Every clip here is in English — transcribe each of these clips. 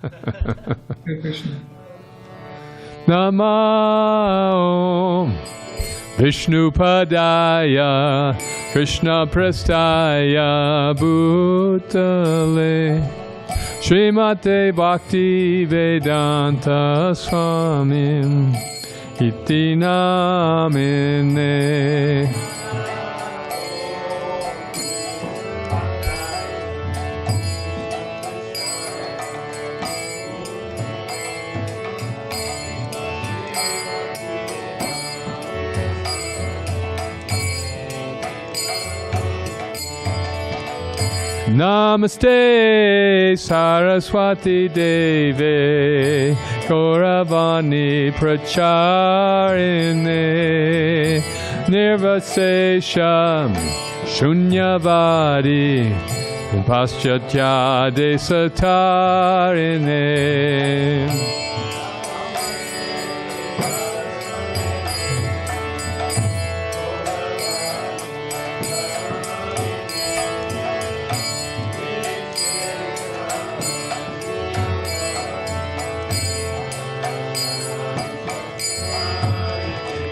Hare Krishna. Namo Vishnu Padaya Krishna Prastaya Bhutale Srimate Bhakti Vedanta Swāmī Iti Namine. Namaste Saraswati Deve Gauravani Pracharine Nirvasesham Shunyavadi Paschatya Desatarine.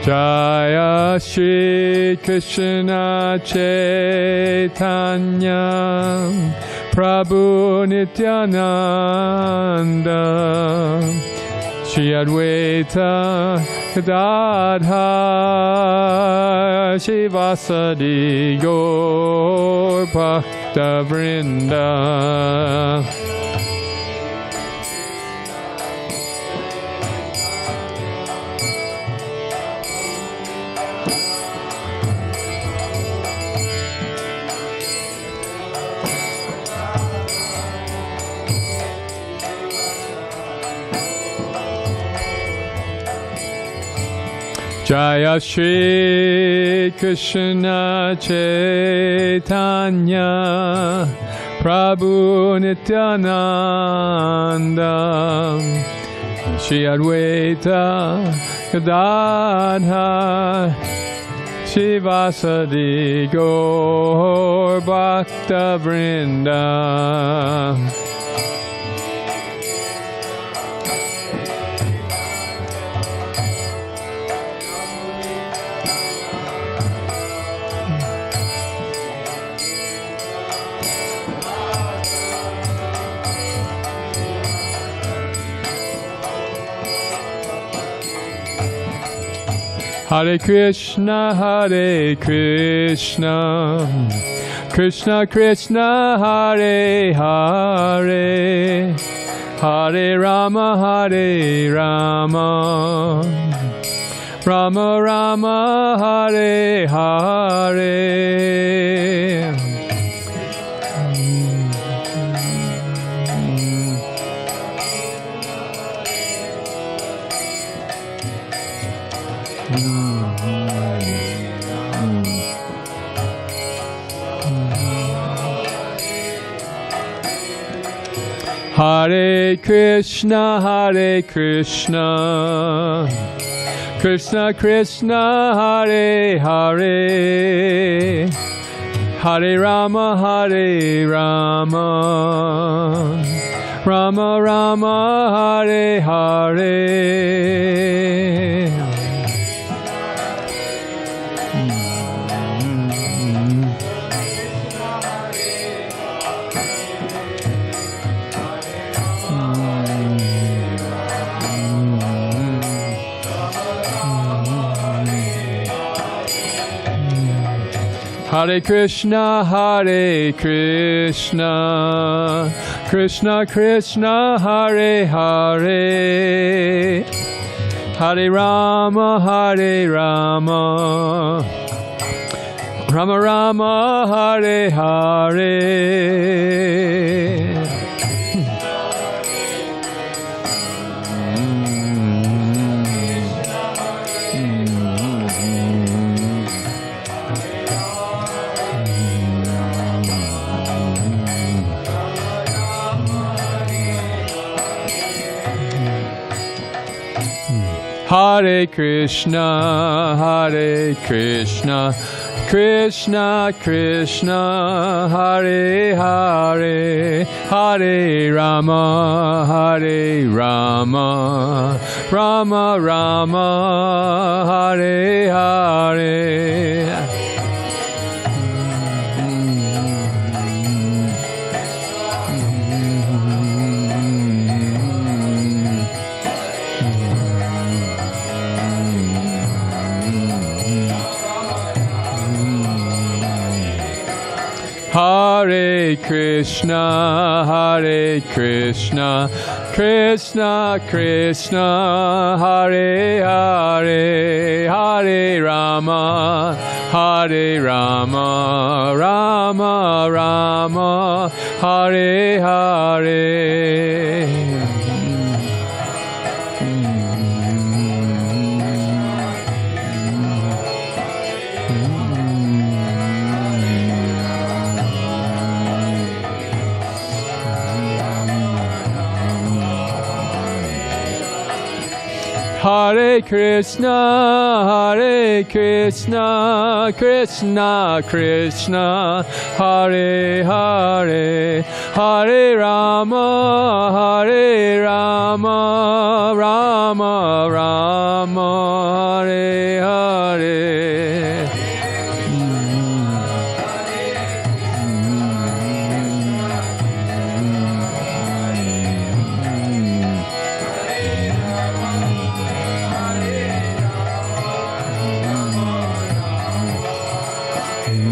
Jaya Shri Krishna Chaitanya Prabhu Nityananda Shri Advaita Gadadhar Shivasadi Gaur Bhakta Vrinda. Jaya Shri Krishna Chaitanya Prabhu Nityananda Shri Advaita Gadadhar Shivasadi Gaur Bhakta Vrinda. Hare Krishna, Hare Krishna, Krishna Krishna, Hare Hare, Hare Rama, Hare Rama, Rama Rama, Hare Hare. Hare Krishna, Hare Krishna, Krishna Krishna, Hare Hare, Hare Rama, Hare Rama, Rama Rama, Hare Hare. Hare Krishna, Hare Krishna, Krishna Krishna, Hare Hare, Hare Rama, Hare Rama, Rama Rama, Hare Hare. Hare Krishna, Hare Krishna, Krishna Krishna Hare Hare Hare Rama Hare Rama Rama Rama Hare Hare. Hare Krishna, Hare Krishna, Krishna Krishna, Hare Hare, Hare Rama, Hare Rama, Rama Rama, Hare Hare. Hare Krishna, Hare Krishna, Krishna Krishna, Hare Hare, Hare Rama, Hare Rama, Rama Rama, Hare Hare.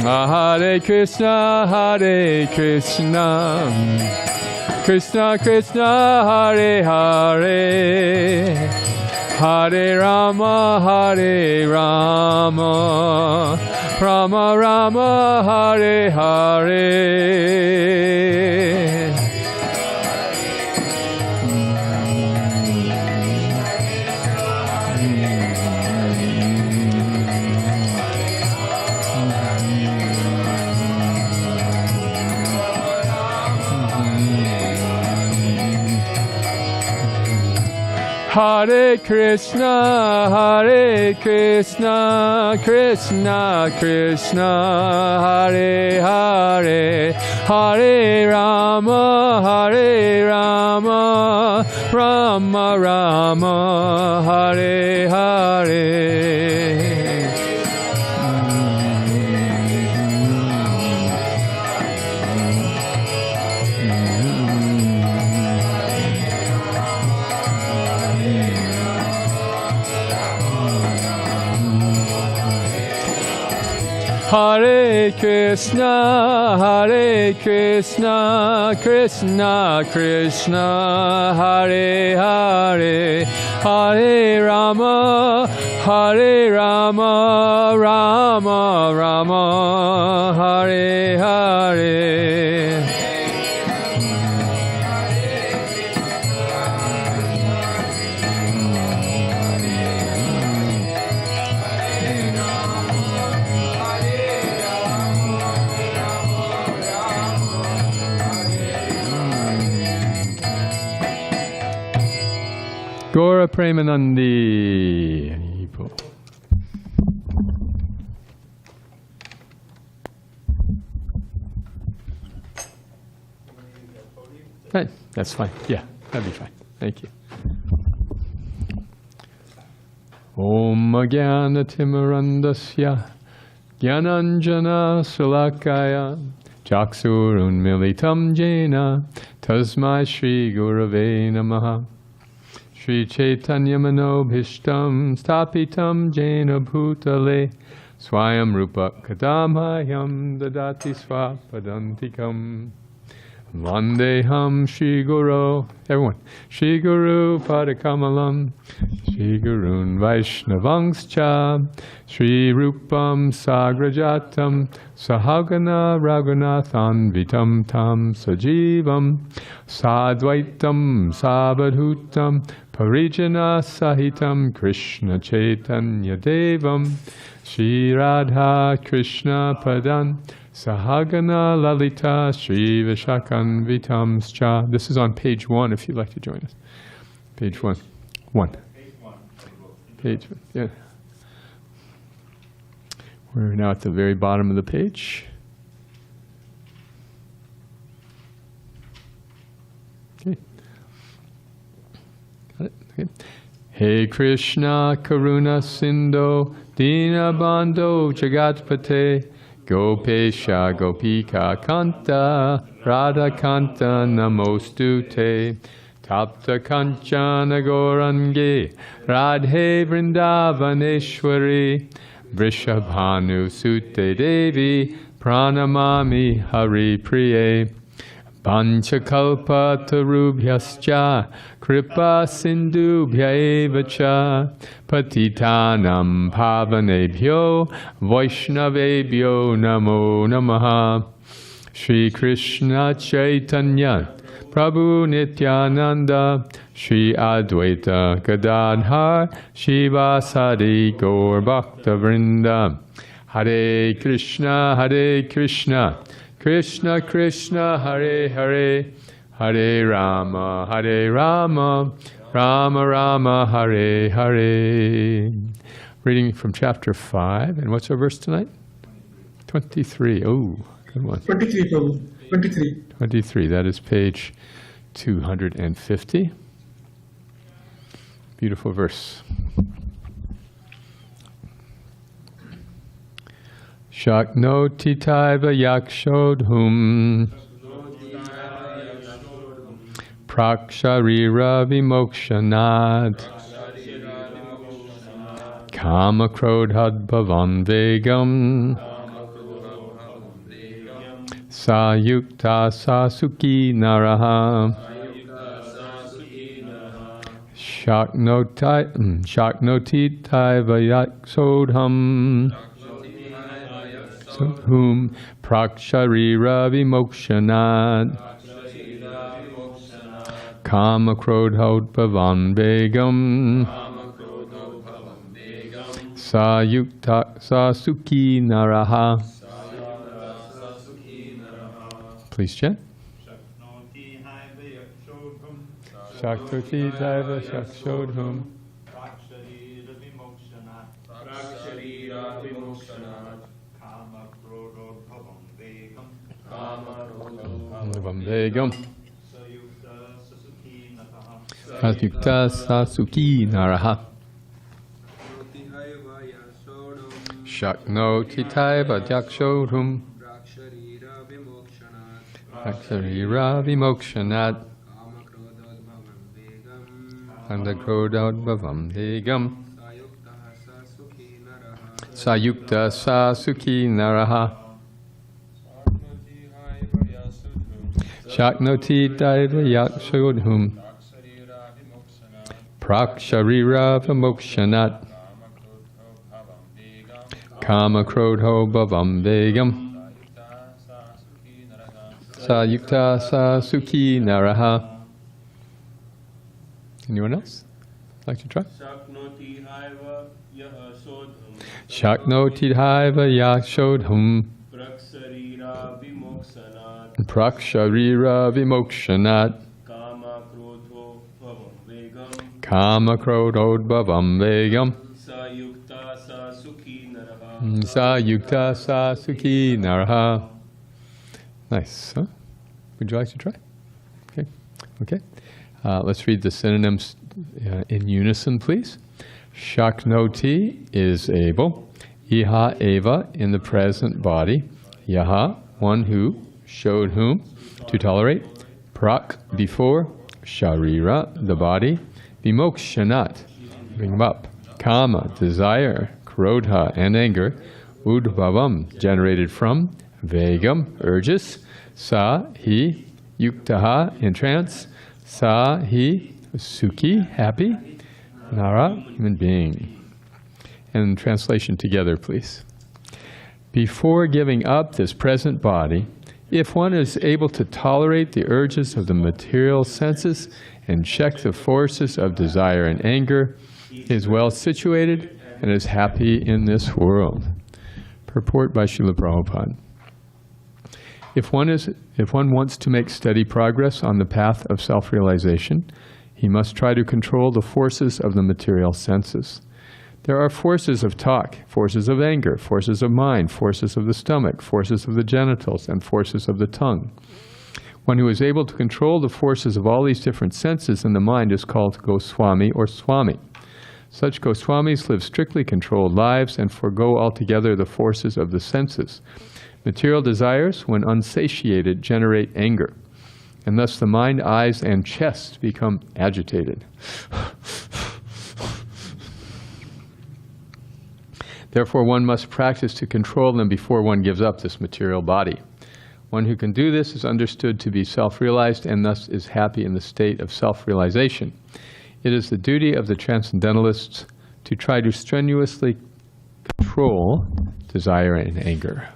Hare Krishna, Hare Krishna, Krishna Krishna, Hare Hare, Hare Rama, Hare Rama, Rama Rama, Hare Hare. Hare Krishna, Hare Krishna, Krishna Krishna, Hare Hare, Hare Rama, Hare Rama, Rama Rama, Hare Hare. Hare Krishna, Hare Krishna, Krishna Krishna, Hare Hare, Hare Rama, Hare Rama, Rama Rama, Hare Hare. Gaura Premanandi. Hey, that's fine. Yeah, that'd be fine. Thank you. Om Jnana Timirandasya Jnananjana Sulakaya Chaksurunmilitam Jena Tasmai Shri Gurave Namaha. Shri Chaitanya Manobhishtam Stapitam Jena Bhutale Swayam Rupa Kadamhayam Dadati Swapadantikam Vandeham Shri Guru. Everyone. Shri Guru Padakamalam Shri Gurun Vaishnavangscha Shri Rupam Sagrajatam Sahagana Raghunathan Vitam Tam Sajivam Sadvaitam Sabadhutam Parijana Sahitam Krishna Chaitanya Devam Shri Radha Krishna Padan Sahagana Lalita Shri Vishakan Vitamscha. This is on page 1 if you'd like to join us. Page 1. Page 1. Yeah. We're now at the very bottom of the page. Okay. Got it? Okay. Hey Krishna Karuna Sindho Dinabandho Jagatpate Gopesha Gopika Kanta Radha Kanta Namostute Tapta Kanchana Gorange Radhe Vrindavaneshwari Vrishabhanu Sute Devi Pranamami Hari Priye Panchakalpa tarubhyascha kripa sindubhya eva cha patitanam pavanebhyo vaishnavebhyo namo namaha. Shri Krishna Chaitanya Prabhu Nityananda Shri Advaita Gadadhar Shivasadi Gaur Bhakta Vrinda. Hare Krishna Krishna Krishna Hare Hare Hare Rama Rama Rama Hare Hare. Reading from chapter 5. And what's our verse tonight? 23. Oh, good one. 23, Prabhu. 23. 23. That is page 250. Beautiful verse. Shaknoti taiva yakshodhum praksharira vimokshanad kama krodhad bhavan vegam sayukta sasuki naraha. Shaknoti taiva yakshodhum whom praksharira vimokshanad kama krodhodbhavan vegam sayukta sasuki naraha. Please chant. Shaknoti daiva yakshodhum Vegam Sayukta Sasuki Naraha. Shaknoti taiva yakshodhum praksharira vimokshanat krodhodbhavam vegam sayukta sasuki naraha. Shaknoti daiva yakshodhum praksharira vimokshanat kama krodho bhavam vegam sayukta sasuki naraha. Anyone else like to try? Shaknoti daiva yakshodhum praksharira vimokshanat kama krodhodbhavam vegam sayukta sasuki naraha. Nice, huh? Would you like to try? Okay. Okay. Let's read the synonyms in unison, please. Shaknoti is able. Iha eva, in the present body. Yaha, one who. Showed whom, to tolerate. Prak, before. Sharira, the body. Vimokshanat, bring him up. Kama, desire. Krodha, and anger. Udbhavam, generated from. Vegam, urges. Sa, he. Yuktaha, in trance. Sa, he. Sukhi, happy. Nara, human being. And translation together, please. Before giving up this present body, if one is able to tolerate the urges of the material senses and check the forces of desire and anger, is well situated and is happy in this world. Purport by Srila Prabhupada. If one wants to make steady progress on the path of self-realization, he must try to control the forces of the material senses. There are forces of talk, forces of anger, forces of mind, forces of the stomach, forces of the genitals, and forces of the tongue. One who is able to control the forces of all these different senses in the mind is called gosvāmī or svāmī. Such gosvāmīs live strictly controlled lives and forgo altogether the forces of the senses. Material desires, when unsatiated, generate anger, and thus the mind, eyes, and chest become agitated. Therefore, one must practice to control them before one gives up this material body. One who can do this is understood to be self-realized and thus is happy in the state of self-realization. It is the duty of the transcendentalists to try to strenuously control desire and anger.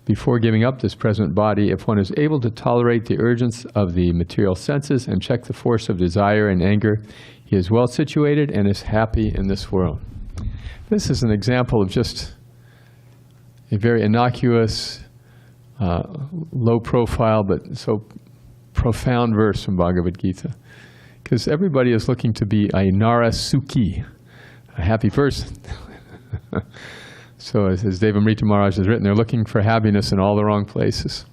Before giving up this present body, if one is able to tolerate the urgence of the material senses and check the force of desire and anger, he is well situated and is happy in this world. This is an example of just a very innocuous, low profile, but so profound verse from Bhagavad Gita. Because everybody is looking to be a narasukhi, a happy person. So as Devamrita Maharaj has written, they're looking for happiness in all the wrong places.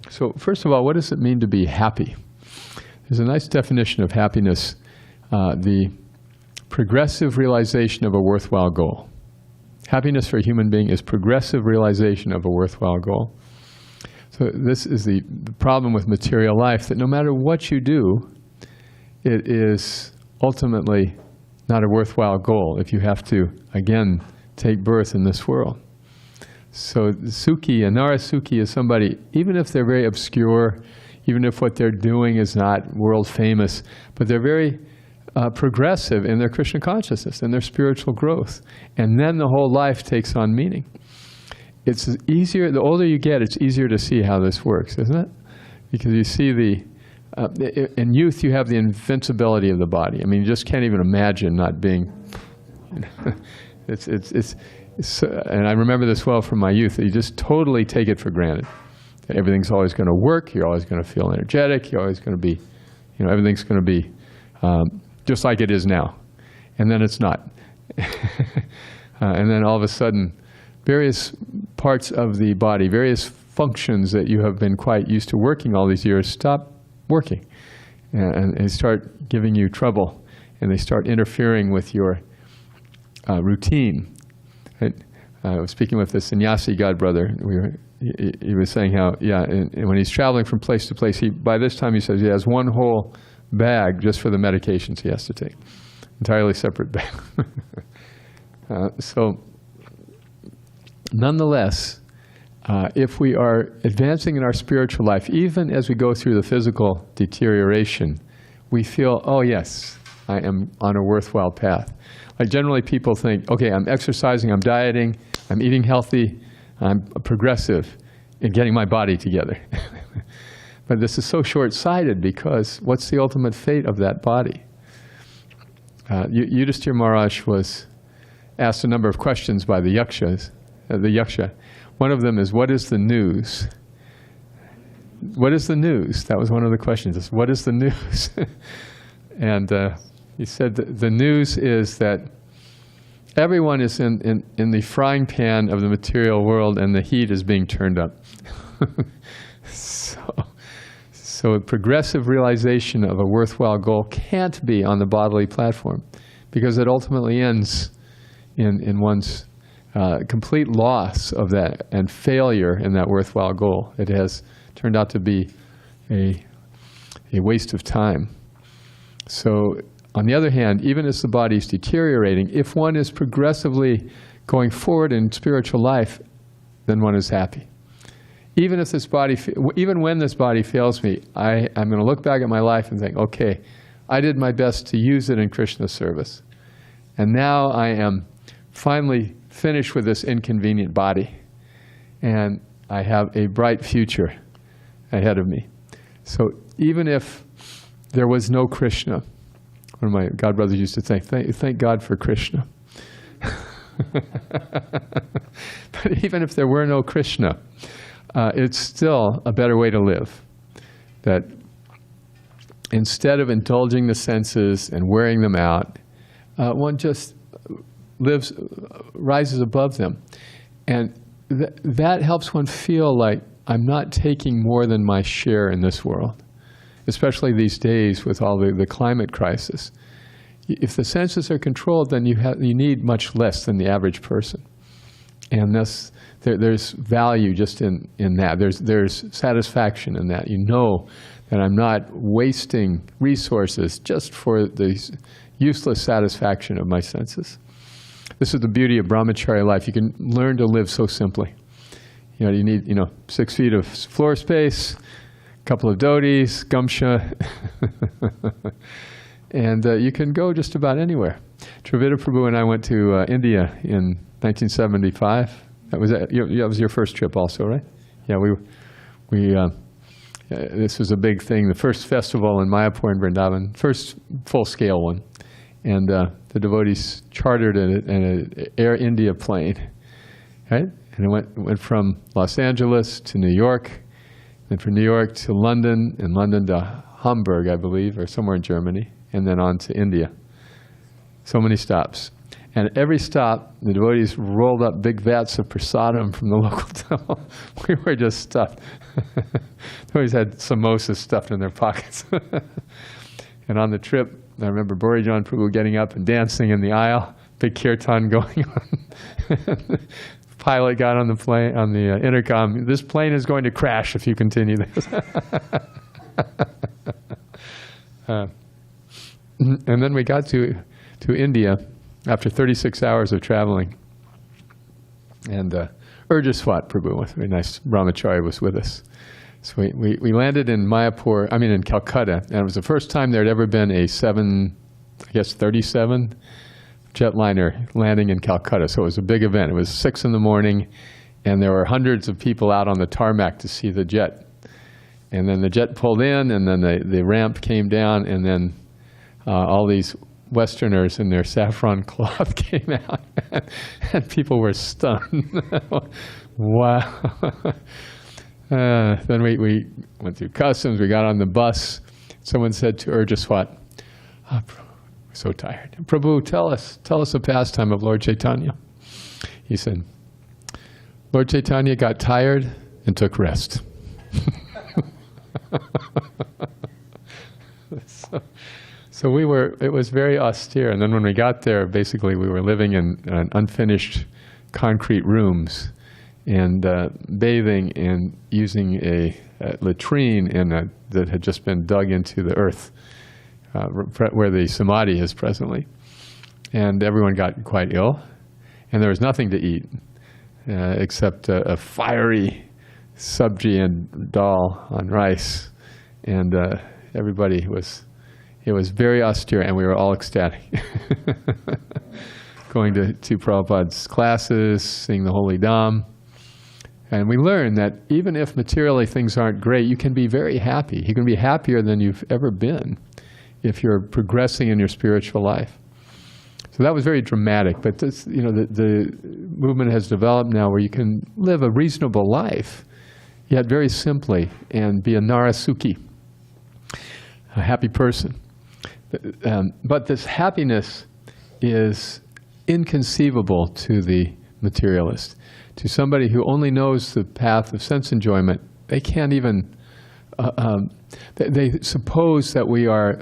So first of all, what does it mean to be happy? There's a nice definition of happiness, the progressive realization of a worthwhile goal. Happiness for a human being is progressive realization of a worthwhile goal. So this is the problem with material life, that no matter what you do, it is ultimately not a worthwhile goal if you have to, again, take birth in this world. So Sukhi, a Narasukhi, is somebody, even if they're very obscure, even if what they're doing is not world famous, but they're very progressive in their Krishna consciousness and their spiritual growth. And then the whole life takes on meaning. It's easier, the older you get, it's easier to see how this works, isn't it? Because you see in youth you have the invincibility of the body. I mean, you just can't even imagine not being, and I remember this well from my youth, that you just totally take it for granted. That everything's always going to work, you're always going to feel energetic, you're always going to be, everything's going to be just like it is now. And then it's not. And then all of a sudden, various parts of the body, various functions that you have been quite used to working all these years stop working. And they start giving you trouble, and they start interfering with your routine. Right? I was speaking with the sannyasi godbrother. He was saying how, and when he's traveling from place to place, by this time he says he has one whole bag just for the medications he has to take. Entirely separate bag. So, nonetheless, if we are advancing in our spiritual life, even as we go through the physical deterioration, we feel, oh yes, I am on a worthwhile path. Like generally people think, okay, I'm exercising, I'm dieting, I'm eating healthy, I'm progressive in getting my body together. But this is so short-sighted, because what's the ultimate fate of that body? Yudhishthira Maharaj was asked a number of questions by the yaksha. One of them is, what is the news? What is the news? That was one of the questions. What is the news? And he said the news is that everyone is in the frying pan of the material world, and the heat is being turned up. So a progressive realization of a worthwhile goal can't be on the bodily platform, because it ultimately ends in one's complete loss of that and failure in that worthwhile goal. It has turned out to be a waste of time. So on the other hand, even as the body is deteriorating, if one is progressively going forward in spiritual life, then one is happy. Even if this body, even when this body fails me, I'm going to look back at my life and think, okay, I did my best to use it in Krishna's service. And now I am finally finished with this inconvenient body. And I have a bright future ahead of me. So even if there was no Krishna, one of my godbrothers used to think, thank God for Krishna. But even if there were no Krishna, it's still a better way to live. That instead of indulging the senses and wearing them out, one just rises above them. And that helps one feel like I'm not taking more than my share in this world, especially these days with all the climate crisis. If the senses are controlled, then you need much less than the average person. And there's value just in that. There's satisfaction in that. You know that I'm not wasting resources just for the useless satisfaction of my senses. This is the beauty of brahmachari life. You can learn to live so simply. You need 6 feet of floor space, a couple of dhotis, gamsha, and you can go just about anywhere. Trivita Prabhu and I went to India in 1975. That was your first trip also, right? Yeah, this was a big thing. The first festival in Mayapur and Vrindavan, first full-scale one. And the devotees chartered an Air India plane, right? And it went from Los Angeles to New York, then from New York to London, and London to Hamburg, I believe, or somewhere in Germany, and then on to India. So many stops. And at every stop, the devotees rolled up big vats of prasadam from the local temple. We were just stuffed. They always had samosas stuffed in their pockets. And on the trip, I remember Borijan Prabhu getting up and dancing in the aisle, big kirtan going on. Pilot got on the plane, on the intercom, "This plane is going to crash if you continue this." And then we got to India after 36 hours of traveling. And Urjaswat Prabhu, a very nice brahmachari, was with us. So we landed in in Calcutta, and it was the first time there had ever been a 37 jetliner landing in Calcutta. So it was a big event. It was 6 in the morning, and there were hundreds of people out on the tarmac to see the jet. And then the jet pulled in, and then the ramp came down, and then all these Westerners in their saffron cloth came out, and people were stunned. Wow. Then we went through customs, we got on the bus. Someone said to Urjaswat, "We're so tired. Prabhu, tell us a pastime of Lord Chaitanya." He said, "Lord Chaitanya got tired and took rest." So it was very austere. And then when we got there, basically we were living in unfinished concrete rooms and bathing and using a latrine that had just been dug into the earth where the samadhi is presently. And everyone got quite ill, and there was nothing to eat except a fiery sabji and dal on rice. And it was very austere, and we were all ecstatic. Going to Prabhupada's classes, seeing the Holy Dham. And we learned that even if materially things aren't great, you can be very happy. You can be happier than you've ever been if you're progressing in your spiritual life. So that was very dramatic, but this, the movement has developed now where you can live a reasonable life, yet very simply, and be a narasukhi, a happy person. But this happiness is inconceivable to the materialist. To somebody who only knows the path of sense enjoyment, they can't even, they suppose that we are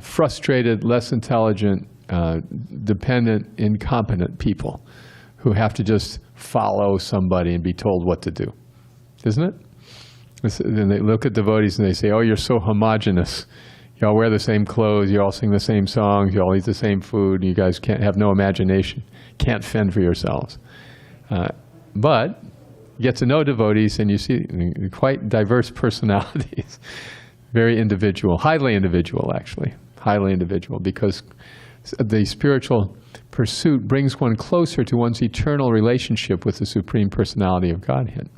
frustrated, less intelligent, dependent, incompetent people who have to just follow somebody and be told what to do. Isn't it? Then they look at devotees and they say, "Oh, you're so homogenous. You all wear the same clothes, you all sing the same songs, you all eat the same food, you guys have no imagination, can't fend for yourselves." But you get to know devotees and you see quite diverse personalities, very individual, highly individual actually, highly individual, because the spiritual pursuit brings one closer to one's eternal relationship with the Supreme Personality of Godhead.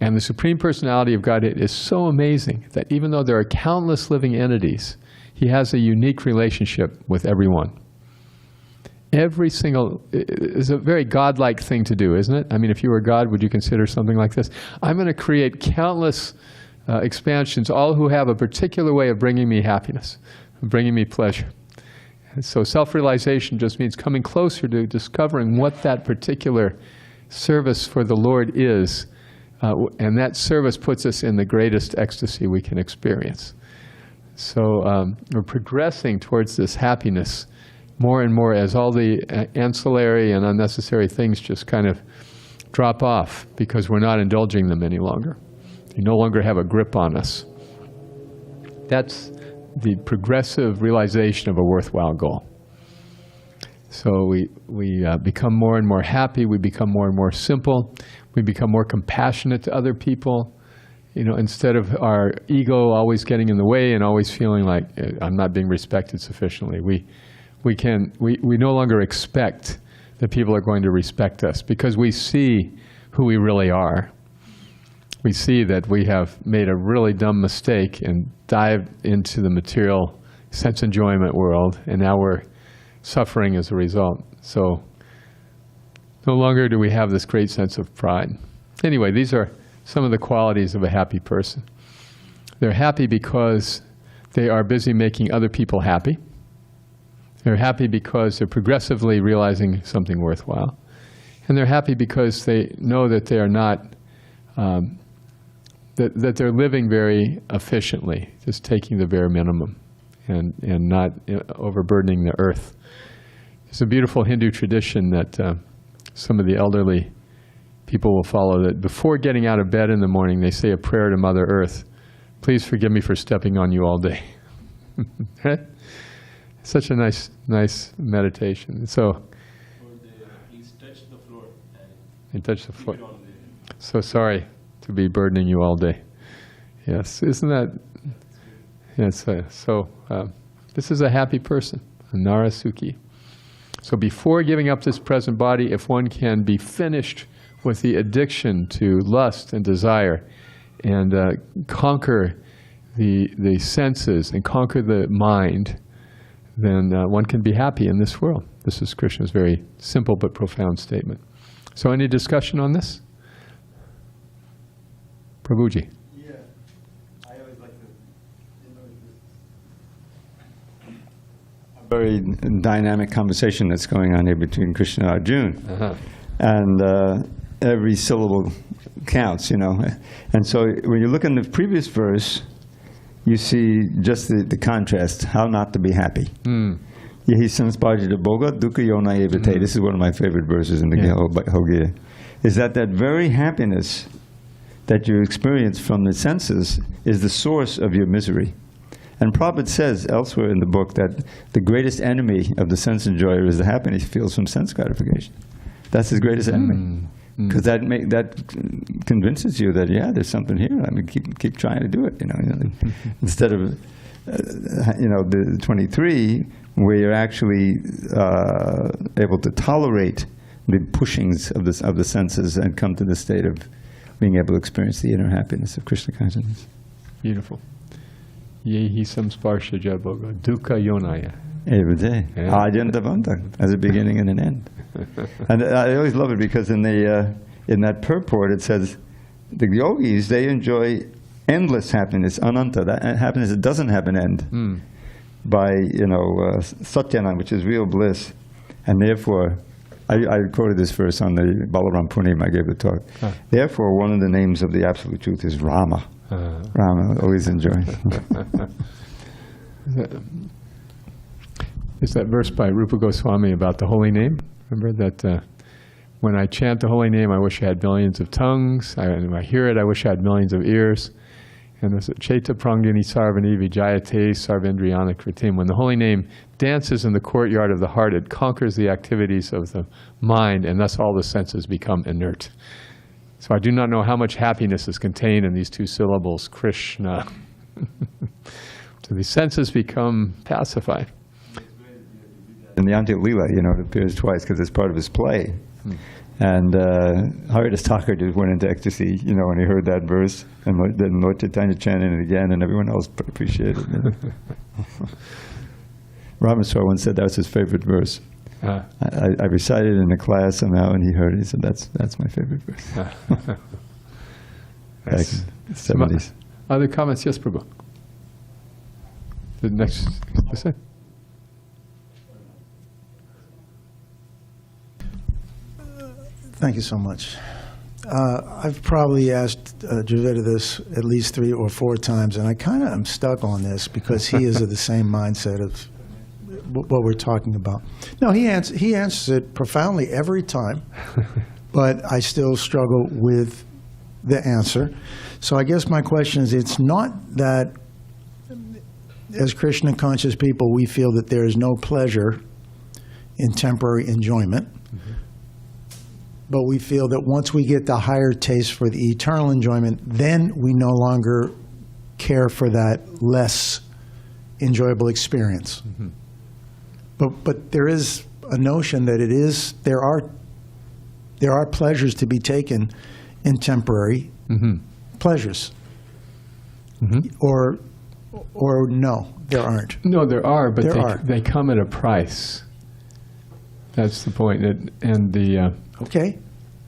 And the Supreme Personality of Godhead is so amazing that even though there are countless living entities, He has a unique relationship with everyone. Every single, is a very godlike thing to do, isn't it? I mean, if you were God, would you consider something like this? I'm going to create countless expansions, all who have a particular way of bringing me happiness, bringing me pleasure. And so self-realization just means coming closer to discovering what that particular service for the Lord is, and that service puts us in the greatest ecstasy we can experience. So we're progressing towards this happiness more and more as all the ancillary and unnecessary things just kind of drop off because we're not indulging them any longer. They no longer have a grip on us. That's the progressive realization of a worthwhile goal. So we become more and more happy, we become more and more simple, we become more compassionate to other people. You know, instead of our ego always getting in the way and always feeling like I'm not being respected sufficiently, we no longer expect that people are going to respect us because we see who we really are. We see that we have made a really dumb mistake and dived into the material sense enjoyment world, and now we're suffering as a result. So no longer do we have this great sense of pride. Anyway, these are some of the qualities of a happy person. They're happy because they are busy making other people happy. They're happy because they're progressively realizing something worthwhile. And they're happy because they know that they are not, that they're living very efficiently, just taking the bare minimum and not overburdening the earth. There's a beautiful Hindu tradition that some of the elderly people will follow, that before getting out of bed in the morning, they say a prayer to Mother Earth. Please forgive me for stepping on you all day. Right? Such a nice meditation. So, please touch the floor. And touch the floor. So sorry to be burdening you all day. Yes, isn't that? Yes. This is a happy person, a narasukhi. So before giving up this present body, if one can be finished with the addiction to lust and desire, and conquer the senses and conquer the mind, then one can be happy in this world. This is Krishna's very simple but profound statement. So any discussion on this? Prabhuji. Yeah, I always like to, a very dynamic conversation that's going on here between Krishna and Arjuna. And every syllable counts, you know. And so when you look in the previous verse, you see just the contrast, how not to be happy. Yehi samspajita boga dukkha yona evate. This is one of my favorite verses in the Bhagavad Gita. Is that very happiness that you experience from the senses is the source of your misery. And Prabhupada says elsewhere in the book that the greatest enemy of the sense enjoyer is the happiness he feels from sense gratification. That's his greatest enemy. Because that convinces you that, yeah, there's something here. I mean, keep trying to do it, you know. Instead of, the 23, where you're actually able to tolerate the pushings of the senses and come to the state of being able to experience the inner happiness of Krishna consciousness. Beautiful. Yehi samsparsha jaboga dukkha yonaya. Every day. As a beginning and an end. And I always love it because in that purport it says the yogis, they enjoy endless happiness, ananta, that happiness that doesn't have an end, by satyanam, which is real bliss. And therefore, I quoted this verse on the Balaram Purnima, I gave the talk. Therefore, one of the names of the Absolute Truth is Rama. Rama, always enjoy. There's that verse by Rupa Goswāmī about the holy name. Remember that when I chant the holy name, I wish I had millions of tongues. When I hear it, I wish I had millions of ears. And there's a Chaita Prangini Sarvani Vijayate Sarvendriyana Kritim. When the holy name dances in the courtyard of the heart, it conquers the activities of the mind, and thus all the senses become inert. So I do not know how much happiness is contained in these two syllables, Krishna. So the senses become pacified. In the Antya Leela, it appears twice because it's part of his play. And Haridas Thakur just went into ecstasy, when he heard that verse, and then Lord Chaitanya chanted it again, and everyone else appreciated it. Rameswar once said that was his favorite verse. I recited it in a class somehow, and he heard it. He said, "That's my favorite verse." Back in the 70s. Other comments? Yes, Prabhu. The next. Thank you so much. I've probably asked Dravida this at least 3 or 4 times, and I kind of am stuck on this because he is of the same mindset of what we're talking about. No, he answers it profoundly every time, but I still struggle with the answer. So I guess my question is, it's not that as Krishna conscious people we feel that there is no pleasure in temporary enjoyment, but we feel that once we get the higher taste for the eternal enjoyment, then we no longer care for that less enjoyable experience. Mm-hmm. But there is a notion that there are pleasures to be taken in temporary pleasures. Mm-hmm. Or no, there aren't. No, there are, but There they come at a price. That's the point. And the Okay.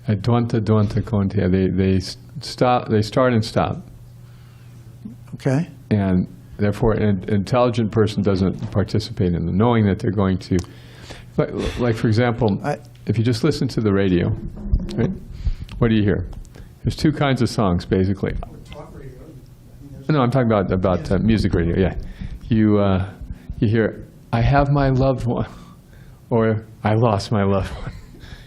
Dvanta Kontia, they start and stop. Okay. And therefore, an intelligent person doesn't participate in them, knowing that they're going to. Like for example, if you just listen to the radio, right? What do you hear? There's 2 kinds of songs, basically. No, I'm talking about music radio. Yeah, you hear, "I have my loved one," or "I lost my loved one."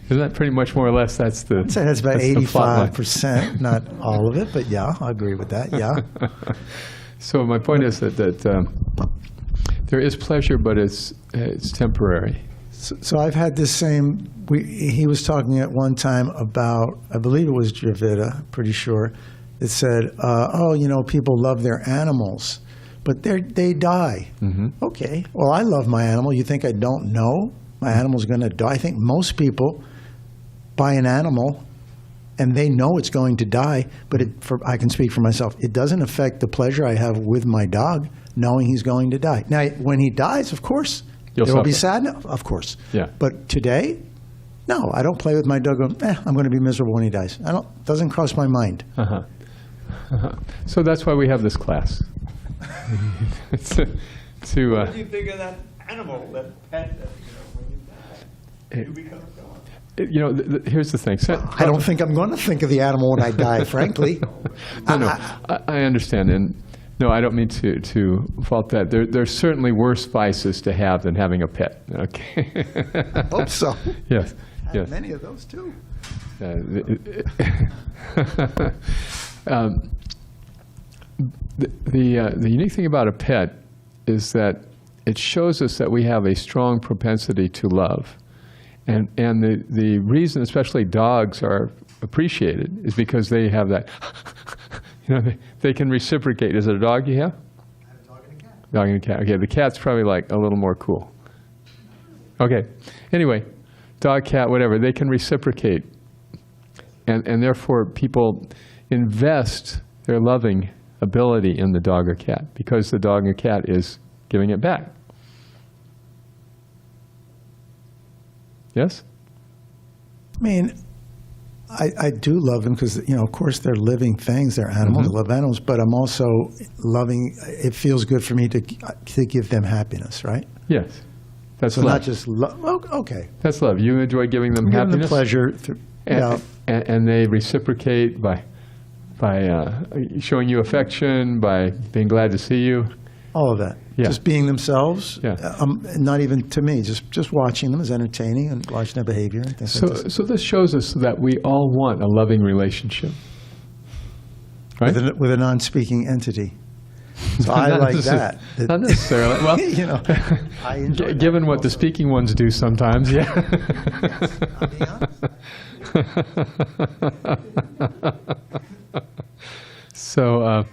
Isn't that pretty much more or less? That's the. I'd say that's about the plot line. 85%, not all of it, but yeah, I agree with that. Yeah. So my point is that there is pleasure, but it's temporary. So I've had this same. He was talking at one time about, I believe it was Dravida, pretty sure. It said, people love their animals, but they die. Mm-hmm. Okay, well, I love my animal. You think I don't know my animal's going to die? I think most people buy an animal and they know it's going to die, but I can speak for myself. It doesn't affect the pleasure I have with my dog knowing he's going to die. Now, when he dies, of course, You'll there will be suffer. sadness, of course. Yeah. But today, no, I don't play with my dog going, I'm going to be miserable when he dies. Doesn't cross my mind. Uh-huh. Uh-huh. So that's why we have this class. What do you think of that animal, that pet, that, when you die? You become God. Here's the thing. I don't think I'm going to think of the animal when I die, frankly. No, I understand, and no, I don't mean to fault that. There's certainly worse vices to have than having a pet. Okay. I hope so. Yes. I have Yes. many of those, too. The unique thing about a pet is that it shows us that we have a strong propensity to love. And the reason especially dogs are appreciated is because they have that, they can reciprocate. Is it a dog you have? I have a dog and a cat. Dog and a cat. Okay, the cat's probably like a little more cool. Okay, anyway, dog, cat, whatever, they can reciprocate. And therefore people invest their loving ability in the dog or cat because the dog or cat is giving it back. Yes? I mean, I do love them because, of course, they're living things. They're animals. I love animals. But I'm also loving, it feels good for me to give them happiness, right? Yes. That's So love. not just love. Oh, okay. That's love. You enjoy giving them Give them happiness. the pleasure. And they reciprocate by showing you affection, by being glad to see you. All of that. Yeah. Just being themselves. Yeah. Not even to me. Just watching them is entertaining and watching their behavior and things like this. So this shows us that we all want a loving relationship. Right? With a non-speaking entity. So I Not like necess- that. Not necessarily. Well, I enjoy given that what the also. speaking ones do sometimes, yeah. Yes, I'm being honest. So,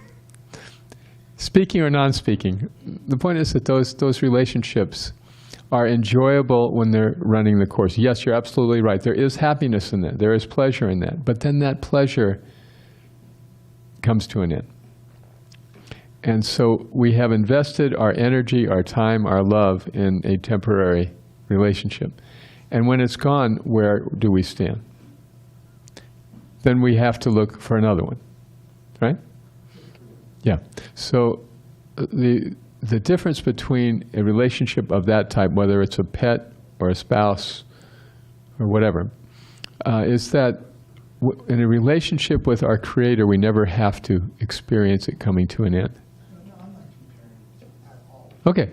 speaking or non-speaking, the point is that those relationships are enjoyable when they're running the course. Yes, you're absolutely right. There is happiness in that. There is pleasure in that. But then that pleasure comes to an end. And so we have invested our energy, our time, our love in a temporary relationship. And when it's gone, where do we stand? Then we have to look for another one, right? Yeah. So the difference between a relationship of that type, whether it's a pet or a spouse or whatever, is that in a relationship with our Creator, we never have to experience it coming to an end. Okay.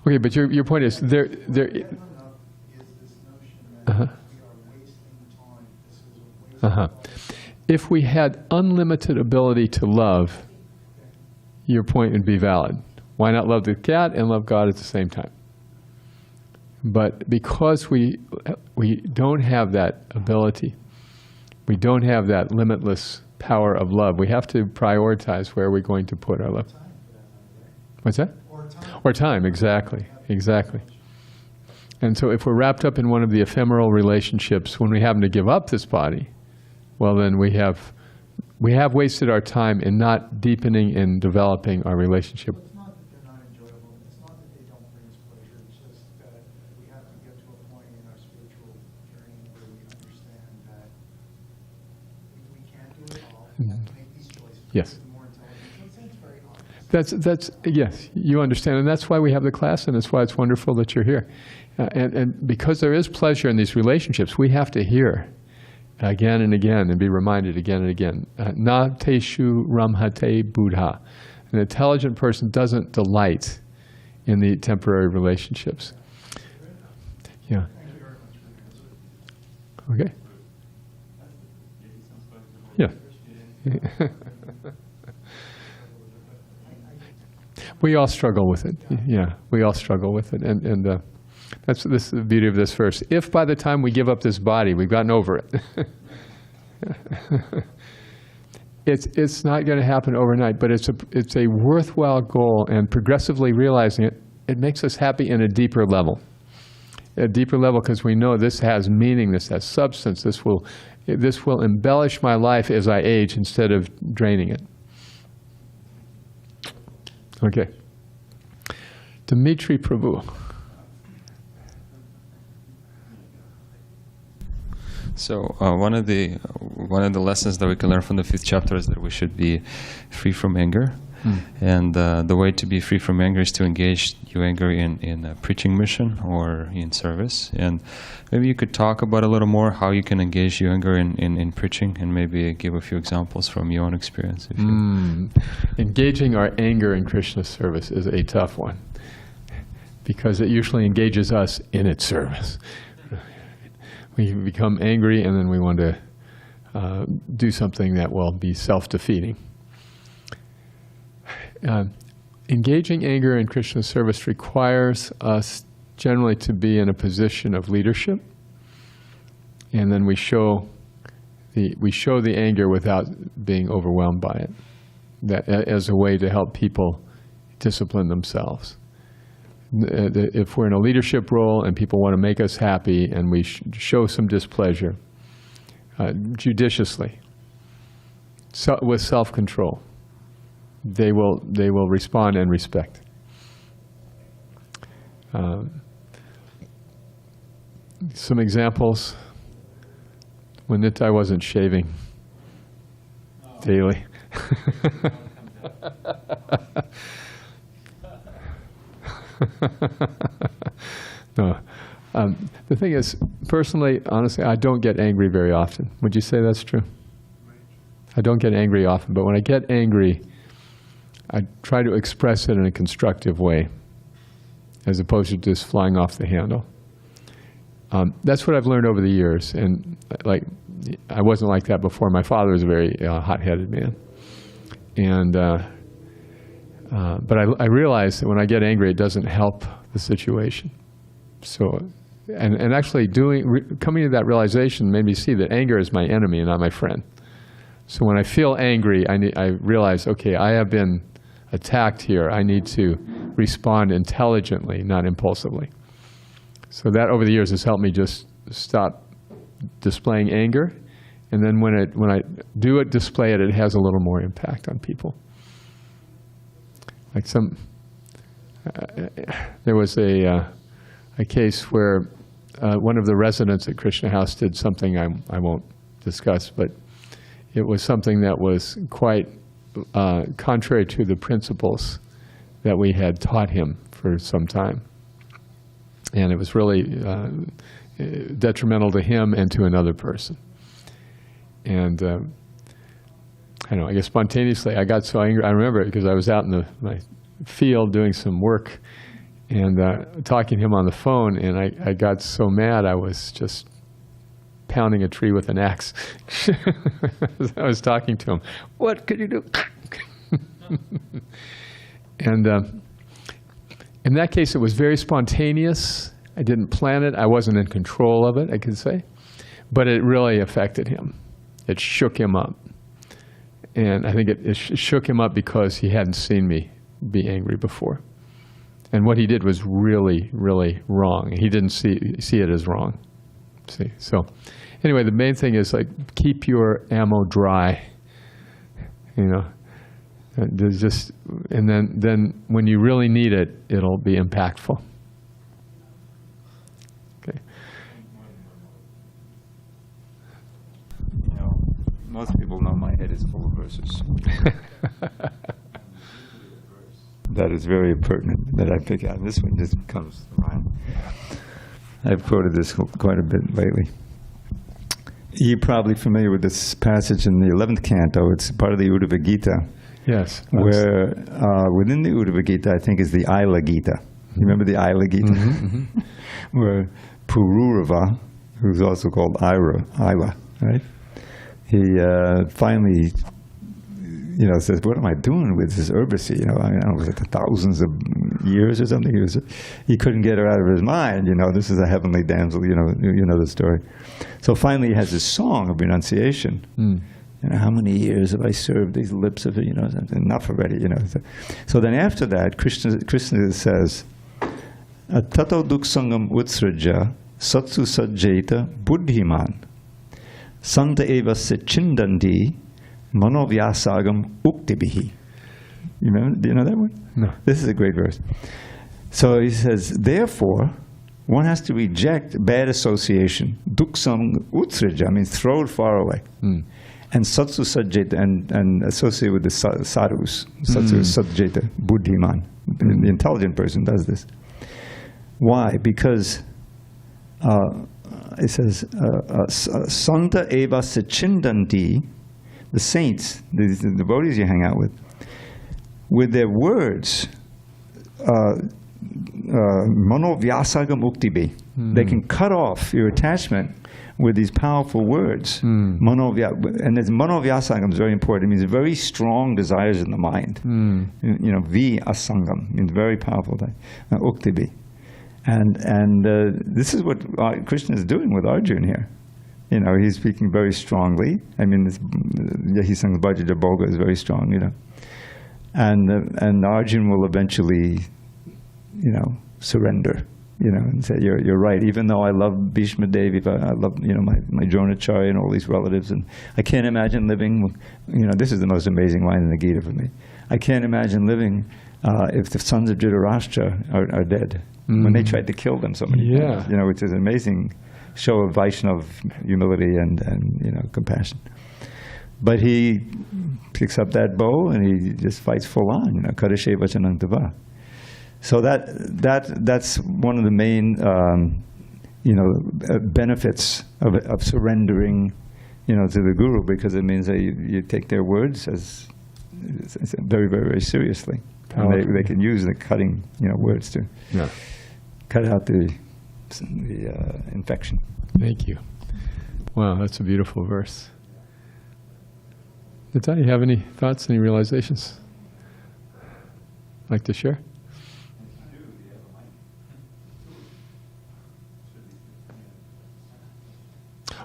Okay, but your point is there. If we had unlimited ability to love, your point would be valid. Why not love the cat and love God at the same time? But because we don't have that ability, we don't have that limitless power of love, we have to prioritize where we're going to put our love. What's that? Or time, exactly, exactly. And so if we're wrapped up in one of the ephemeral relationships, when we happen to give up this body, well then we have wasted our time in not deepening and developing our relationship. It's not that they're not enjoyable. It's not that they don't bring us pleasure. It's just that we have to get to a point in our spiritual journey where we understand that we can't do it all. We have to make these choices. Yes. Be more intelligent. So it's very obvious. That's yes, you understand, and that's why we have the class, and that's why it's wonderful that you're here. And because there is pleasure in these relationships, we have to hear again and again and be reminded again and again. Na teshu ramhate buddha. An intelligent person doesn't delight in the temporary relationships. Yeah. Okay. Yeah. We all struggle with it. Yeah, we all struggle with it. And that's the beauty of this verse. If by the time we give up this body, we've gotten over it, it's not going to happen overnight, but it's a worthwhile goal, and progressively realizing it, it makes us happy in a deeper level. A deeper level because we know this has meaning, this has substance, this will embellish my life as I age instead of draining it. Okay. Dimitri Prabhu. So one of the lessons that we can learn from the 5th chapter is that we should be free from anger, and the way to be free from anger is to engage your anger in a preaching mission or in service. And maybe you could talk about a little more how you can engage your anger in preaching, and maybe give a few examples from your own experience. If you... Engaging our anger in Krishna's service is a tough one, because it usually engages us in its service. We become angry, and then we want to do something that will be self-defeating. Engaging anger in Krishna's service requires us generally to be in a position of leadership, and then we show the anger without being overwhelmed by it, that as a way to help people discipline themselves. If we're in a leadership role and people want to make us happy and we show some displeasure, judiciously, with self-control, they will respond and respect. Some examples: when Nitai wasn't shaving daily. No. The thing is, personally, honestly, I don't get angry very often. Would you say that's true? I don't get angry often, but when I get angry, I try to express it in a constructive way, as opposed to just flying off the handle. That's what I've learned over the years, and I wasn't like that before. My father was a very hot-headed man, and but I realize that when I get angry, it doesn't help the situation. So, and actually coming to that realization made me see that anger is my enemy and not my friend. So when I feel angry, I realize, okay, I have been attacked here. I need to respond intelligently, not impulsively. So that over the years has helped me just stop displaying anger, and then when I do display it, it has a little more impact on people. Like there was a case where one of the residents at Krishna House did something I won't discuss, but it was something that was quite contrary to the principles that we had taught him for some time. And it was really detrimental to him and to another person. And I don't know, I guess spontaneously I got so angry. I remember it because I was out in my field doing some work and talking to him on the phone, and I got so mad I was just pounding a tree with an axe. I was talking to him. What could you do? And in that case, it was very spontaneous. I didn't plan it. I wasn't in control of it, I could say. But it really affected him. It shook him up. And I think it shook him up because he hadn't seen me be angry before. And what he did was really, really wrong. He didn't see it as wrong. See? So anyway, the main thing is like keep your ammo dry. You know. There's just, and then when you really need it, it'll be impactful. Okay. You know, most people know my head is full of verses. That is very pertinent that I pick out. This one just comes to mind. I've quoted this quite a bit lately. You're probably familiar with this passage in the 11th canto. It's part of the Bhagavad Gita. Yes. Where within the Bhagavad Gita, I think, is the Gita. You remember the Gita? Mm-hmm. Where Pururava, who's also called Ila, right? He finally, says, "What am I doing with this urgency? I don't know, was it thousands of years or something?" He couldn't get her out of his mind. This is a heavenly damsel. You know the story. So finally, he has this song of renunciation. How many years have I served these lips of it? Enough already. So then after that, Krishna says, "Tato duksangam utsraja satsu sajjeta buddhiman santa eva se chindandi manovyasagam uktibihi." Do you know that one? No. This is a great verse. So he says, therefore, one has to reject bad association. Duksam utsraja means throw it far away. And satsu sajjeta, and associate with the sadhus. Satsu sajjeta, buddhiman. The intelligent person does this. Why? Because it says, santa eva sechindanti, the saints, the devotees you hang out with their words, manovyasagam uktibe. They can cut off your attachment with these powerful words. And this manovyasangam is very important. It means very strong desires in the mind. Vi asangam means very powerful. Uktibi. And this is what Krishna is doing with Arjuna here. He's speaking very strongly. I mean, he sings Bhaja Boga is very strong, And Arjuna will eventually, surrender. And say, you're right. Even though I love Bhishma Devi, I love, my Dronacharya and all these relatives, and I can't imagine living, this is the most amazing line in the Gita for me. I can't imagine living if the sons of Dhritarashtra are dead, when they tried to kill them so many times, which is an amazing show of Vaishnava humility and compassion. But he picks up that bow and he just fights full on, Kadashe Vachanang Tava. So that's one of the main, benefits of surrendering, to the Guru, because it means that you take their words as very, very, very seriously. And they can use the cutting, words to cut out the infection. Thank you. Wow, that's a beautiful verse. Nata, you have any thoughts, any realizations like to share?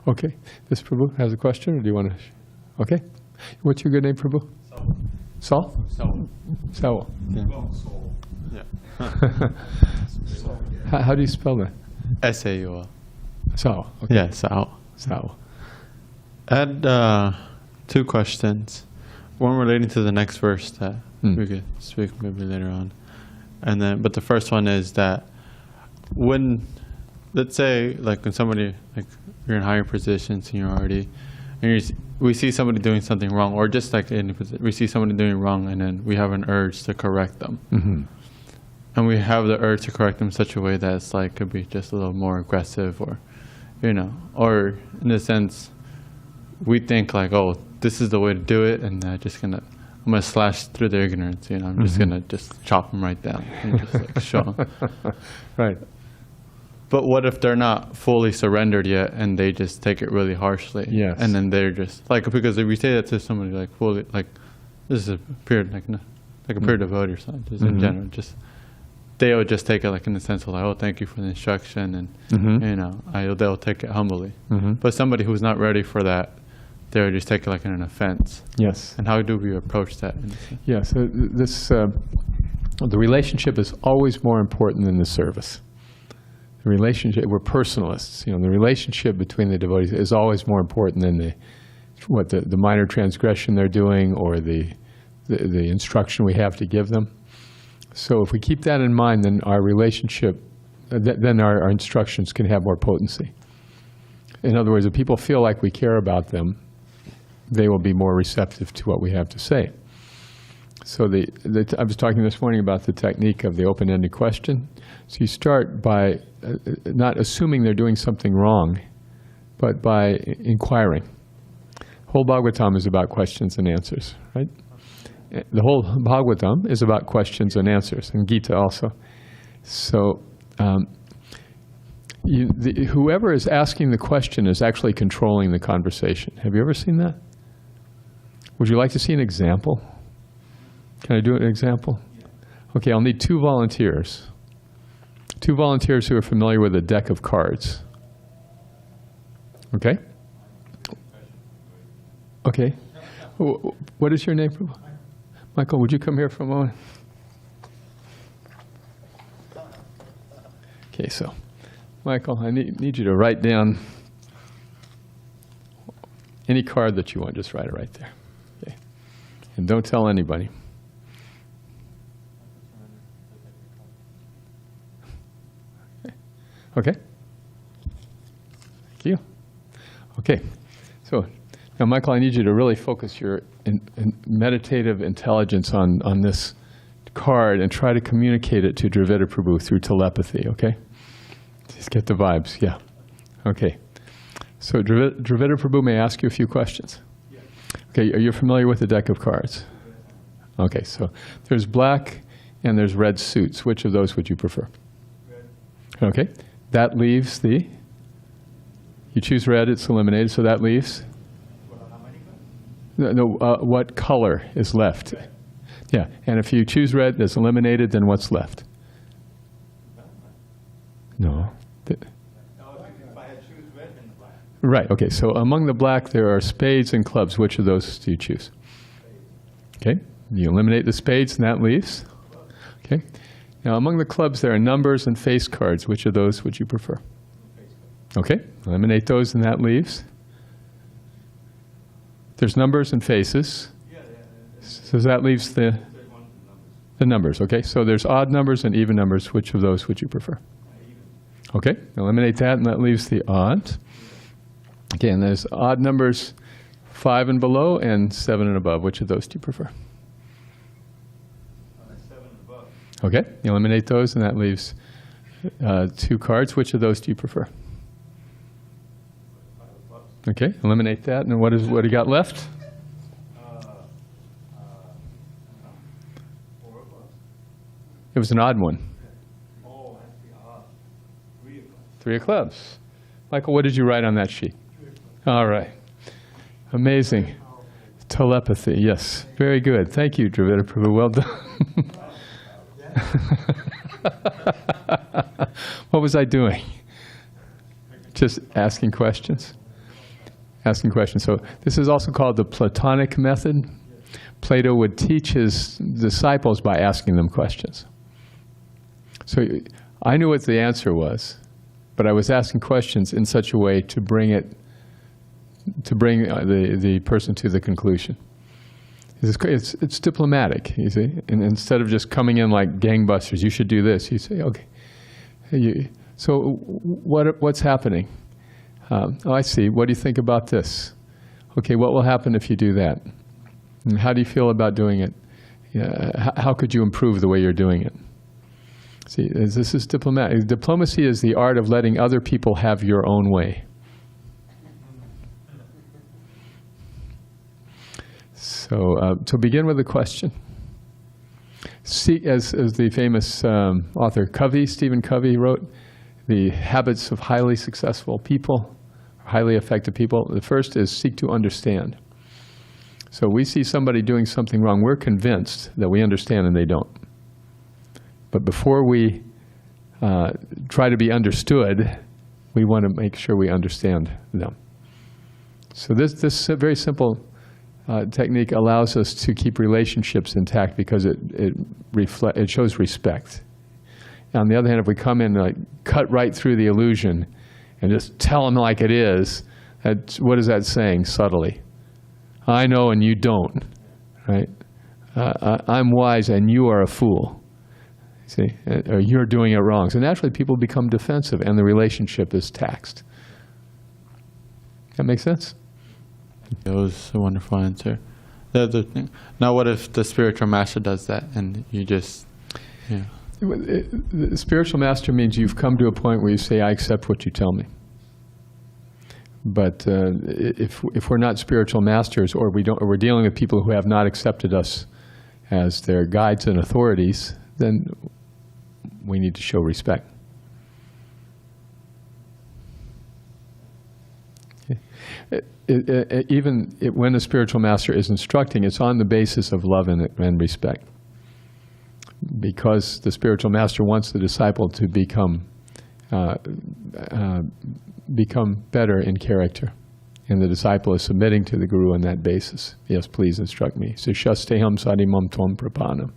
Okay. This Prabhu has a question, or do you want to? Okay. What's your good name, Prabhu? Saul. Saul? Saul. Yeah. Yeah. How do you spell that? S-A-U-L. Saul. Okay. Yeah, Saul. Saul. I had two questions. One relating to the next verse that we could speak maybe later on. But the first one is that when, let's say, like when somebody, like you're in higher position, seniority, and we see somebody doing something wrong, or just like we see somebody doing wrong, and then we have an urge to correct them. And we have the urge to correct them in such a way that it's like, could be just a little more aggressive, or, you know, or in a sense, we think like, oh, this is the way to do it, and I'm gonna slash through their ignorance, you know, I'm just gonna just chop them right down and just like show them. Right. But what if they're not fully surrendered yet, and they just take it really harshly? Yes. And then they're just like, because if we say that to somebody like fully, like, this is a period, like a pure devotee or something, just in general, just they would just take it like in the sense of like, oh, thank you for the instruction, and you know, they'll take it humbly. But somebody who's not ready for that, they would just take it like in an offense. Yes. And how do we approach that? Yes. The relationship is always more important than the service. The relationship, we're personalists. You know, the relationship between the devotees is always more important than the minor transgression they're doing, or the instruction we have to give them. So if we keep that in mind, then our relationship, then our instructions can have more potency. In other words, if people feel like we care about them, they will be more receptive to what we have to say. So I was talking this morning about the technique of the open-ended question. So you start by not assuming they're doing something wrong, but by inquiring. Whole Bhagavatam is about questions and answers, right? The whole Bhagavatam is about questions and answers, and Gita also. So whoever is asking the question is actually controlling the conversation. Have you ever seen that? Would you like to see an example? Can I do an example? Okay, I'll need 2 volunteers. 2 volunteers who are familiar with a deck of cards. Okay? Okay. What is your name? Michael, would you come here for a moment? Okay, so, Michael, I need you to write down any card that you want. Just write it right there. Okay. And don't tell anybody. Okay? Thank you. Okay. So, now, Michael, I need you to really focus your meditative intelligence on this card and try to communicate it to Dravida Prabhu through telepathy, okay? Just get the vibes, yeah. Okay. So Dravida Prabhu may ask you a few questions. Okay, are you familiar with the deck of cards? Okay, so there's black and there's red suits. Which of those would you prefer? Red. Okay, that leaves you choose red, it's eliminated, so that leaves? What color is left? Red. Yeah, and if you choose red, that's eliminated, then what's left? No. If I had choose red, then black. Right, okay, so among the black there are spades and clubs. Which of those do you choose? Okay, you eliminate the spades and that leaves? Okay, now among the clubs there are numbers and face cards. Which of those would you prefer? Okay, eliminate those and that leaves? There's numbers and faces. So that leaves the numbers, okay? So there's odd numbers and even numbers. Which of those would you prefer? Okay, eliminate that and that leaves the odd. Okay, and there's odd numbers 5 and below and 7 and above. Which of those do you prefer? 7 and above. Okay, eliminate those and that leaves 2 cards. Which of those do you prefer? Okay, eliminate that, and what do you got left? 4 of clubs. It was an odd one. Oh, that's the odd. 3 of clubs. 3 of clubs. Michael, what did you write on that sheet? All right. Amazing. Telepathy, yes. Very good. Thank you, Dravida Prabhu. Well done. What was I doing? Just asking questions? Asking questions. So this is also called the Platonic method. Plato would teach his disciples by asking them questions. So I knew what the answer was, but I was asking questions in such a way to bring the person to the conclusion. It's diplomatic, you see. And instead of just coming in like gangbusters, you should do this. You say, okay. So what's happening? Oh, I see. What do you think about this? Okay, what will happen if you do that? And how do you feel about doing it? How could you improve the way you're doing it? See, this is diplomatic. Diplomacy is the art of letting other people have your own way. So, to begin with a question. See, as the famous author Stephen Covey wrote, the habits of highly successful people, highly effective people, the first is seek to understand. So we see somebody doing something wrong, we're convinced that we understand and they don't. But before we try to be understood, we want to make sure we understand them. So this very simple technique allows us to keep relationships intact because it shows respect. On the other hand, if we come in and like cut right through the illusion and just tell them like it is, what is that saying subtly? I know and you don't, right? I'm wise and you are a fool. See, or you're doing it wrong. So naturally, people become defensive, and the relationship is taxed. That make sense? That was a wonderful answer. The other thing. Now, what if the spiritual master does that, and you just, yeah. The spiritual master means you've come to a point where you say, I accept what you tell me. But if we're not spiritual masters, or we're dealing with people who have not accepted us as their guides and authorities, then we need to show respect. Even when a spiritual master is instructing, it's on the basis of love and respect. Because the spiritual master wants the disciple to become better in character. And the disciple is submitting to the guru on that basis. Yes, please instruct me. Sishasteham sadimam tvam prapanam.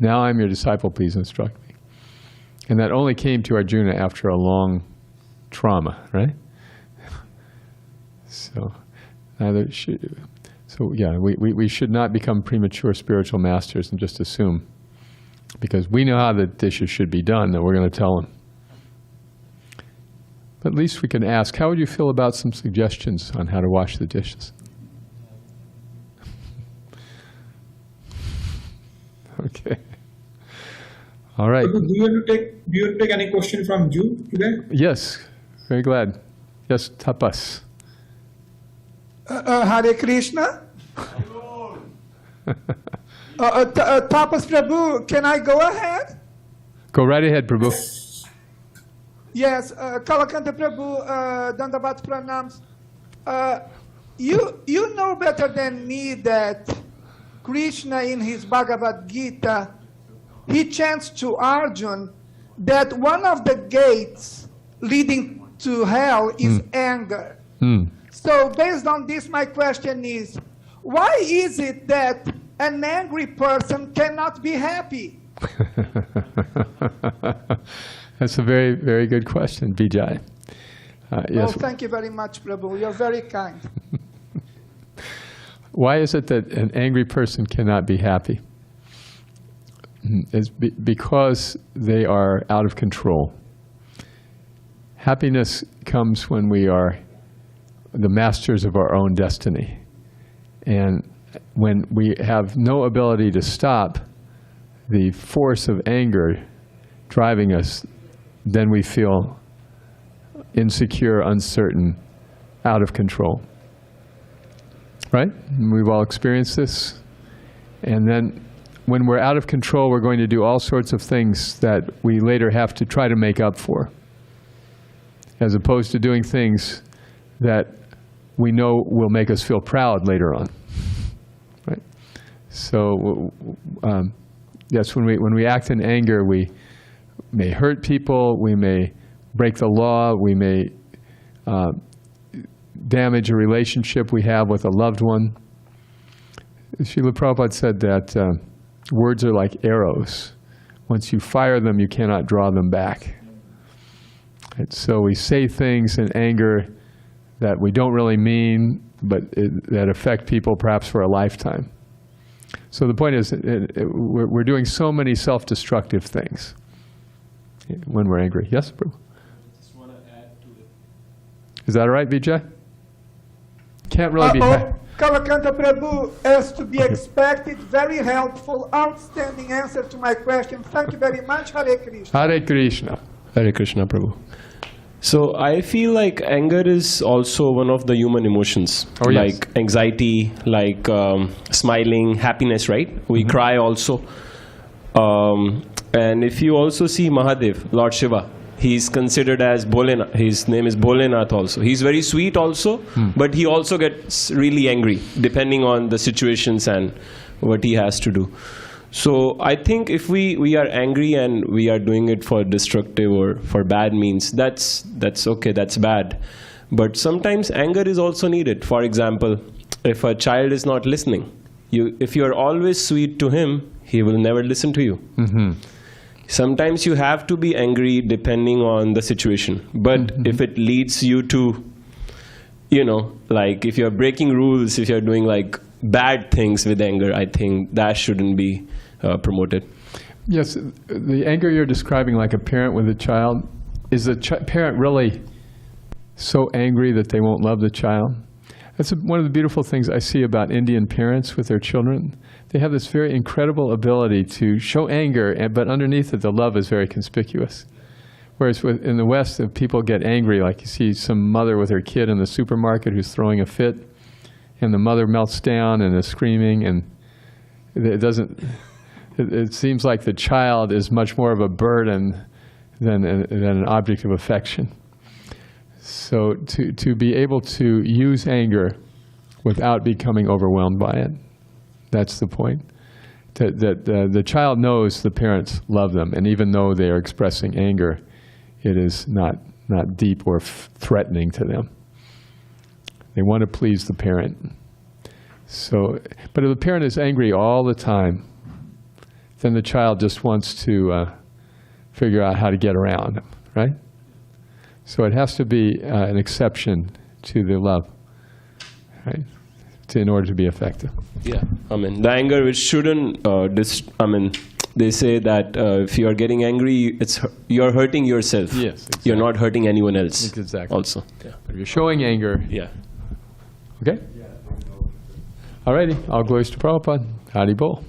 Now I'm your disciple, please instruct me. And that only came to Arjuna after a long trauma, right? So yeah, we should not become premature spiritual masters and just assume, because we know how the dishes should be done, that we're going to tell them. But at least we can ask, how would you feel about some suggestions on how to wash the dishes? Okay. All right. Do you want to take any question from you today? Yes, very glad. Yes, tapas. Hare Krishna. Tapas Prabhu, can I go ahead? Go right ahead, Prabhu. Yes, Kalakantha Prabhu, Dandavat Pranams. You know better than me that Krishna in his Bhagavad Gita, he chants to Arjuna that one of the gates leading to hell is anger. So based on this, my question is, why is it that an angry person cannot be happy? That's a very, very good question, Vijay. Yes. Thank you very much, Prabhu. You're very kind. Why is it that an angry person cannot be happy? It's because they are out of control. Happiness comes when we are the masters of our own destiny. And when we have no ability to stop the force of anger driving us, then we feel insecure, uncertain, out of control. Right? We've all experienced this. And then when we're out of control, we're going to do all sorts of things that we later have to try to make up for, as opposed to doing things that we know will make us feel proud later on. Right? So yes, when we act in anger, we may hurt people, we may break the law, we may damage a relationship we have with a loved one. Srila Prabhupada said that words are like arrows. Once you fire them, you cannot draw them back. And so we say things in anger that we don't really mean, but that affect people perhaps for a lifetime. So the point is, we're doing so many self-destructive things when we're angry. Yes, Prabhu? Just want to add to it. Is that all right, Vijay? Can't really be. Kalakantha Prabhu, as to be expected, very helpful, outstanding answer to my question. Thank you very much. Hare Krishna. Hare Krishna. Hare Krishna, Prabhu. So I feel like anger is also one of the human emotions, Oh, yes. like anxiety, like smiling, happinass, right? We cry also. And if you also see Mahadev, Lord Shiva, he's considered as Bholenath. His name is Bholenath also. He's very sweet also, but he also gets really angry depending on the situations and what he has to do. So I think if we are angry and we are doing it for destructive or for bad means, that's okay, that's bad. But sometimes anger is also needed. For example, if a child is not listening, if you are always sweet to him, he will never listen to you. Sometimes you have to be angry depending on the situation. But if it leads you to, like if you're breaking rules, if you're doing like bad things with anger, I think that shouldn't be promoted. Yes, the anger you're describing, like a parent with a child, is the parent really so angry that they won't love the child? That's one of the beautiful things I see about Indian parents with their children. They have this very incredible ability to show anger, but underneath it, the love is very conspicuous. Whereas in the West, if people get angry, like you see some mother with her kid in the supermarket who's throwing a fit, and the mother melts down and is screaming, and it seems like the child is much more of a burden than an object of affection. So to be able to use anger without becoming overwhelmed by it, that's the point. That the child knows the parents love them, and even though they are expressing anger, it is not deep or threatening to them. They want to please the parent. So, but if the parent is angry all the time, then the child just wants to figure out how to get around them, right? So it has to be an exception to the love, right? In order to be effective. Yeah, the anger which shouldn't, they say that if you are getting angry, you're hurting yourself. Yes, exactly. You're not hurting anyone else. Exactly. Also. Yeah. But if you're showing anger, Yeah. okay? All righty, all glories to Prabhupada. Hadi Bol.